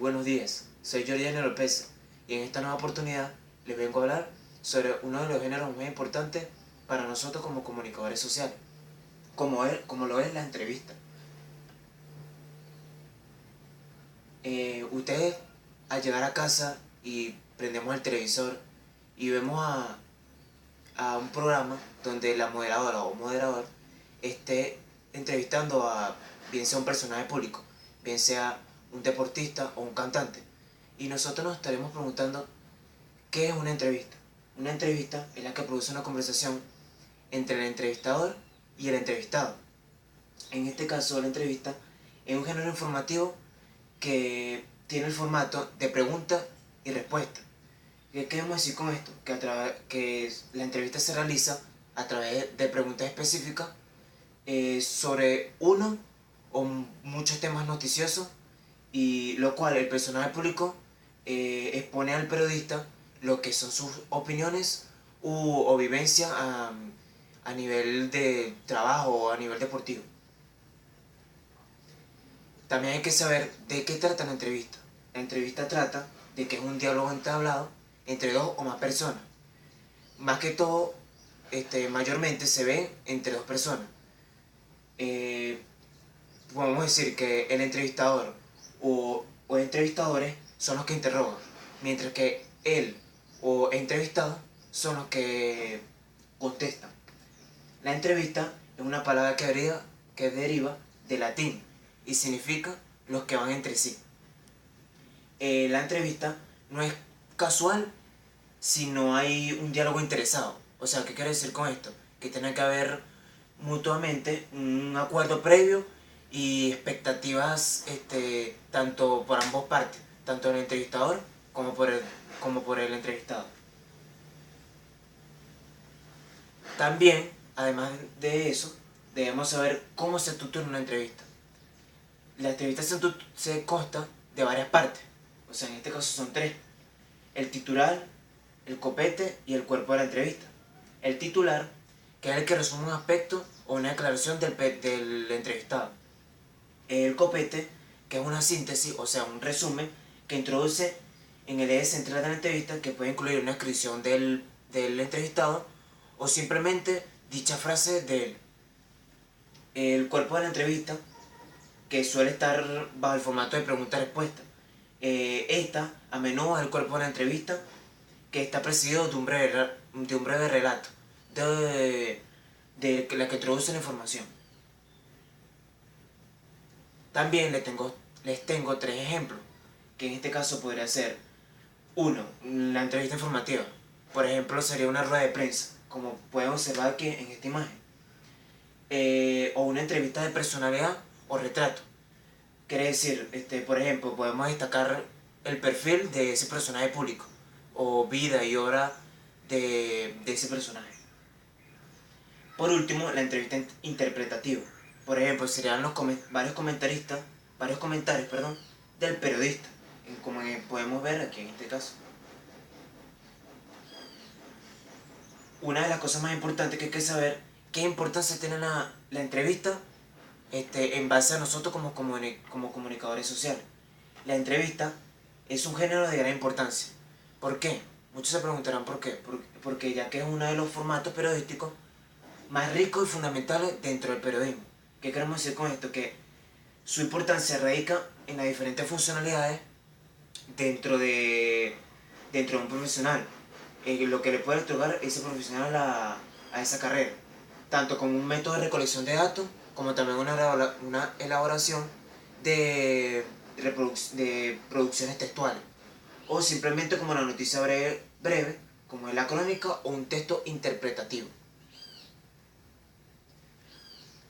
buenos días, soy Jordiano López y en esta nueva oportunidad les vengo a hablar sobre uno de los géneros más importantes para nosotros como comunicadores sociales, como lo es la entrevista. Ustedes al llegar a casa y prendemos el televisor y vemos a un programa donde la moderadora o moderador esté entrevistando a bien sea un personaje público, bien sea un deportista o un cantante. Y nosotros nos estaremos preguntando, ¿qué es una entrevista? Una entrevista es la que produce una conversación entre el entrevistador y el entrevistado. En este caso, la entrevista es un género informativo que tiene el formato de pregunta y respuesta. ¿Qué queremos decir con esto? Que la entrevista se realiza a través de preguntas específicas sobre uno o muchos temas noticiosos, y lo cual el personaje público expone al periodista lo que son sus opiniones o vivencias a nivel de trabajo o a nivel deportivo. También hay que saber de qué trata la entrevista. La entrevista trata de que es un diálogo entablado entre dos o más personas. Más que todo, mayormente se ve entre dos personas. Podemos decir que el entrevistador o entrevistadores son los que interrogan, mientras que él o entrevistado son los que contestan. La entrevista es una palabra que deriva del latín y significa los que van entre sí. La entrevista no es casual si no hay un diálogo interesado. O sea, ¿qué quiere decir con esto? Que tiene que haber mutuamente un acuerdo previo y expectativas tanto por ambas partes, tanto el entrevistador como por el entrevistado. También, además de eso, debemos saber cómo se estructura una entrevista. La entrevista se consta de varias partes, o sea, en este caso son tres: el titular, el copete y el cuerpo de la entrevista. El titular, que es el que resume un aspecto o una declaración del entrevistado. El copete, que es una síntesis, o sea, un resumen que introduce en el eje central de la entrevista, que puede incluir una descripción del entrevistado o simplemente dicha frase de él. El cuerpo de la entrevista, que suele estar bajo el formato de pregunta-respuesta. Esta, a menudo, es el cuerpo de la entrevista, que está presidido de un breve relato de la que introduce la información. También les tengo tres ejemplos, que en este caso podría ser: uno, la entrevista informativa. Por ejemplo, sería una rueda de prensa, como pueden observar aquí en esta imagen. O una entrevista de personalidad o retrato. Quiere decir, por ejemplo, podemos destacar el perfil de ese personaje público o vida y obra de ese personaje. Por último, la entrevista interpretativa. Por ejemplo, serían varios comentarios, del periodista, como podemos ver aquí en este caso. Una de las cosas más importantes que hay que saber, qué importancia tiene la entrevista en base a nosotros como comunicadores sociales. La entrevista es un género de gran importancia. ¿Por qué? Muchos se preguntarán por qué. Porque ya que es uno de los formatos periodísticos más ricos y fundamentales dentro del periodismo. ¿Qué queremos decir con esto? Que su importancia radica en las diferentes funcionalidades dentro de un profesional, lo que le puede otorgar ese profesional a esa carrera, tanto como un método de recolección de datos, como también una elaboración de producciones textuales, o simplemente como una noticia breve, como es la crónica o un texto interpretativo.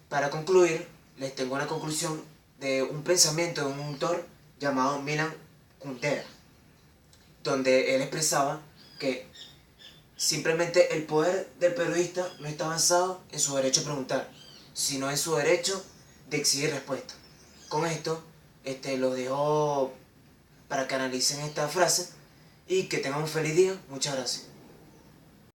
Para concluir, les tengo una conclusión de un pensamiento de un autor llamado Milan Kundera, donde él expresaba que simplemente el poder del periodista no está basado en su derecho a preguntar, sino en su derecho de exigir respuesta. Con esto, los dejo para que analicen esta frase y que tengan un feliz día. Muchas gracias.